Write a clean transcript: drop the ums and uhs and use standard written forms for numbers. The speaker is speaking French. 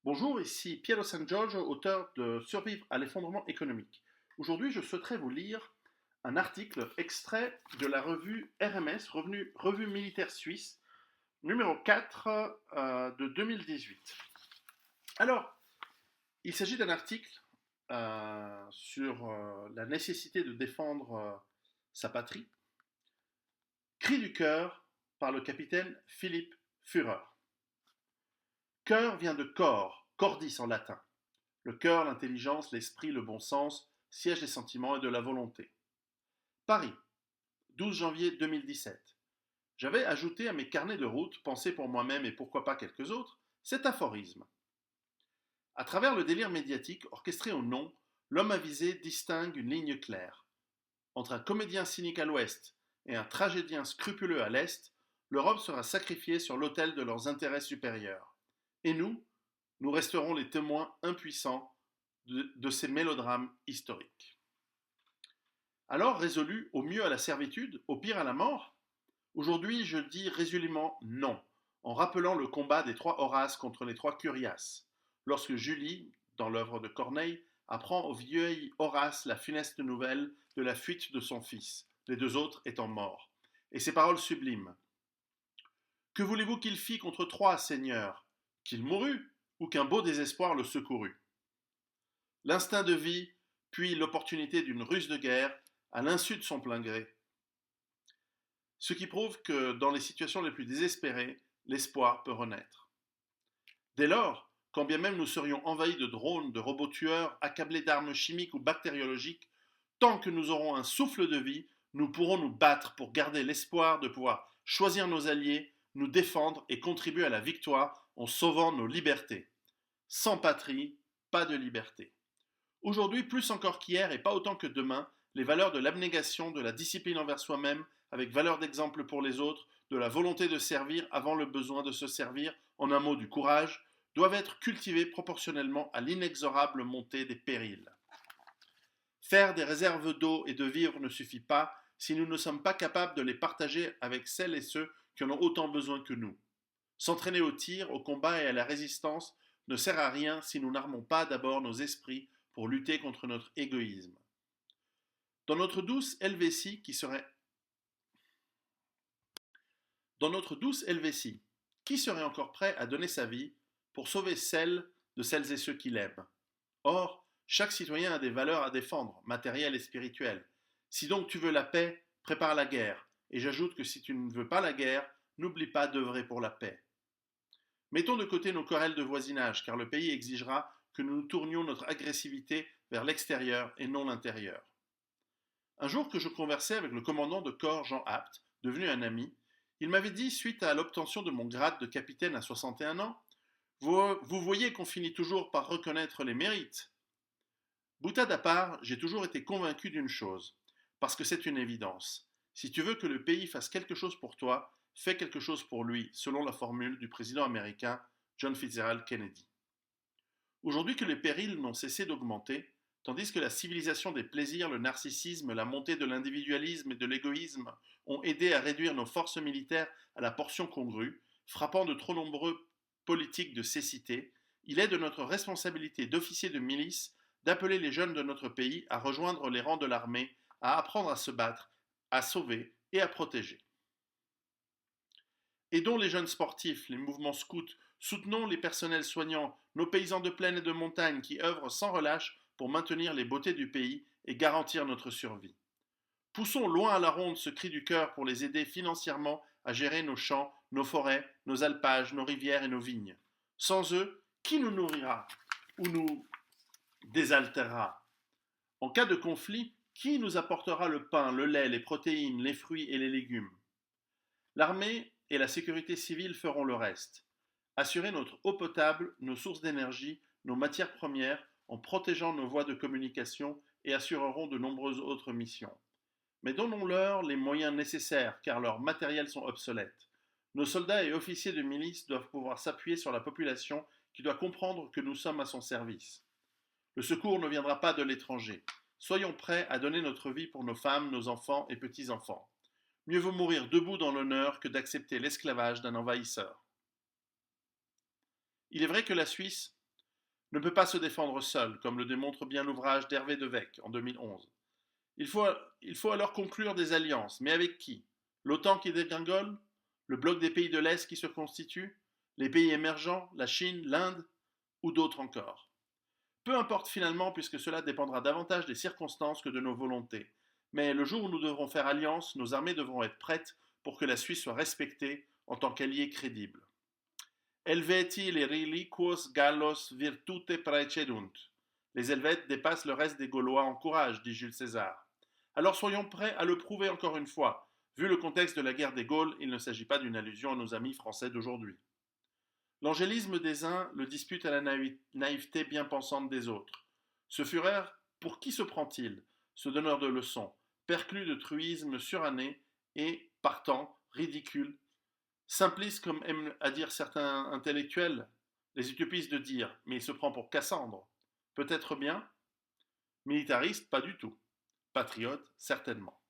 Bonjour, ici Piero San Giorgio, auteur de Survivre à l'effondrement économique. Aujourd'hui, je souhaiterais vous lire un article extrait de la revue RMS, Revue militaire suisse, numéro 4 de 2018. Alors, il s'agit d'un article sur la nécessité de défendre sa patrie. Cri du cœur par le capitaine Philipp Führer. Cœur vient de corps, cordis en latin. Le cœur, l'intelligence, l'esprit, le bon sens, siège des sentiments et de la volonté. Paris, 12 janvier 2017. J'avais ajouté à mes carnets de route, pensés pour moi-même et pourquoi pas quelques autres, cet aphorisme. À travers le délire médiatique orchestré au nom, l'homme avisé distingue une ligne claire. Entre un comédien cynique à l'ouest et un tragédien scrupuleux à l'est, l'Europe sera sacrifiée sur l'autel de leurs intérêts supérieurs. Et nous resterons les témoins impuissants de ces mélodrames historiques. Alors, résolu au mieux à la servitude, au pire à la mort, aujourd'hui je dis résolument non, en rappelant le combat des trois Horaces contre les trois Curias, lorsque Julie, dans l'œuvre de Corneille, apprend au vieil Horace la funeste nouvelle de la fuite de son fils, les deux autres étant morts. Et ces paroles sublimes. Que voulez-vous qu'il fît contre Troie, Seigneur? Qu'il mourût, ou qu'un beau désespoir le secourût? L'instinct de vie, puis l'opportunité d'une ruse de guerre, à l'insu de son plein gré. Ce qui prouve que dans les situations les plus désespérées, l'espoir peut renaître. Dès lors, quand bien même nous serions envahis de drones, de robots tueurs, accablés d'armes chimiques ou bactériologiques, tant que nous aurons un souffle de vie, nous pourrons nous battre pour garder l'espoir de pouvoir choisir nos alliés, nous défendre et contribuer à la victoire en sauvant nos libertés. Sans patrie, pas de liberté. Aujourd'hui, plus encore qu'hier et pas autant que demain, les valeurs de l'abnégation, de la discipline envers soi-même, avec valeur d'exemple pour les autres, de la volonté de servir avant le besoin de se servir, en un mot du courage, doivent être cultivées proportionnellement à l'inexorable montée des périls. Faire des réserves d'eau et de vivres ne suffit pas si nous ne sommes pas capables de les partager avec celles et ceux qui en ont autant besoin que nous. S'entraîner au tir, au combat et à la résistance ne sert à rien si nous n'armons pas d'abord nos esprits pour lutter contre notre égoïsme. Dans notre douce Helvétie, qui serait encore prêt à donner sa vie pour sauver celles de celles et ceux qu'il aime? Or, chaque citoyen a des valeurs à défendre, matérielles et spirituelles. Si donc tu veux la paix, prépare la guerre. Et j'ajoute que si tu ne veux pas la guerre, n'oublie pas d'œuvrer pour la paix. Mettons de côté nos querelles de voisinage, car le pays exigera que nous tournions notre agressivité vers l'extérieur et non l'intérieur. Un jour que je conversais avec le commandant de corps Jean Apt, devenu un ami, il m'avait dit, suite à l'obtention de mon grade de capitaine à 61 ans, vous voyez qu'on finit toujours par reconnaître les mérites. Boutade à part, j'ai toujours été convaincu d'une chose, parce que c'est une évidence. Si tu veux que le pays fasse quelque chose pour toi, fais quelque chose pour lui, selon la formule du président américain John Fitzgerald Kennedy. Aujourd'hui que les périls n'ont cessé d'augmenter, tandis que la civilisation des plaisirs, le narcissisme, la montée de l'individualisme et de l'égoïsme ont aidé à réduire nos forces militaires à la portion congrue, frappant de trop nombreux politiques de cécité, il est de notre responsabilité d'officiers de milice d'appeler les jeunes de notre pays à rejoindre les rangs de l'armée, à apprendre à se battre, à sauver et à protéger. Aidons les jeunes sportifs, les mouvements scouts, soutenons les personnels soignants, nos paysans de plaine et de montagne qui œuvrent sans relâche pour maintenir les beautés du pays et garantir notre survie. Poussons loin à la ronde ce cri du cœur pour les aider financièrement à gérer nos champs, nos forêts, nos alpages, nos rivières et nos vignes. Sans eux, qui nous nourrira ou nous désaltérera? En cas de conflit, qui nous apportera le pain, le lait, les protéines, les fruits et les légumes? L'armée et la sécurité civile feront le reste. Assurer notre eau potable, nos sources d'énergie, nos matières premières, en protégeant nos voies de communication et assureront de nombreuses autres missions. Mais donnons-leur les moyens nécessaires car leurs matériels sont obsolètes. Nos soldats et officiers de milice doivent pouvoir s'appuyer sur la population qui doit comprendre que nous sommes à son service. Le secours ne viendra pas de l'étranger. Soyons prêts à donner notre vie pour nos femmes, nos enfants et petits-enfants. Mieux vaut mourir debout dans l'honneur que d'accepter l'esclavage d'un envahisseur. Il est vrai que la Suisse ne peut pas se défendre seul, comme le démontre bien l'ouvrage d'Hervé Devecq en 2011. Il faut, il faut alors conclure des alliances, mais avec qui? L'OTAN qui dégringole? Le bloc des pays de l'Est qui se constitue? Les pays émergents? La Chine? L'Inde? Ou d'autres encore? Peu importe finalement, puisque cela dépendra davantage des circonstances que de nos volontés. Mais le jour où nous devrons faire alliance, nos armées devront être prêtes pour que la Suisse soit respectée en tant qu'allié crédible. Helveti les reliquos Gallos virtute praecedunt. Les Helvètes dépassent le reste des Gaulois en courage, dit Jules César. Alors soyons prêts à le prouver encore une fois. Vu le contexte de la guerre des Gaules, il ne s'agit pas d'une allusion à nos amis français d'aujourd'hui. L'angélisme des uns le dispute à la naïveté bien pensante des autres. Ce Führer, pour qui se prend-il? Ce donneur de leçons, perclus de truisme suranné et, partant, ridicule, simpliste comme aiment à dire certains intellectuels, les utopistes de dire, mais il se prend pour Cassandre. Peut-être bien, militariste, pas du tout. Patriote, certainement.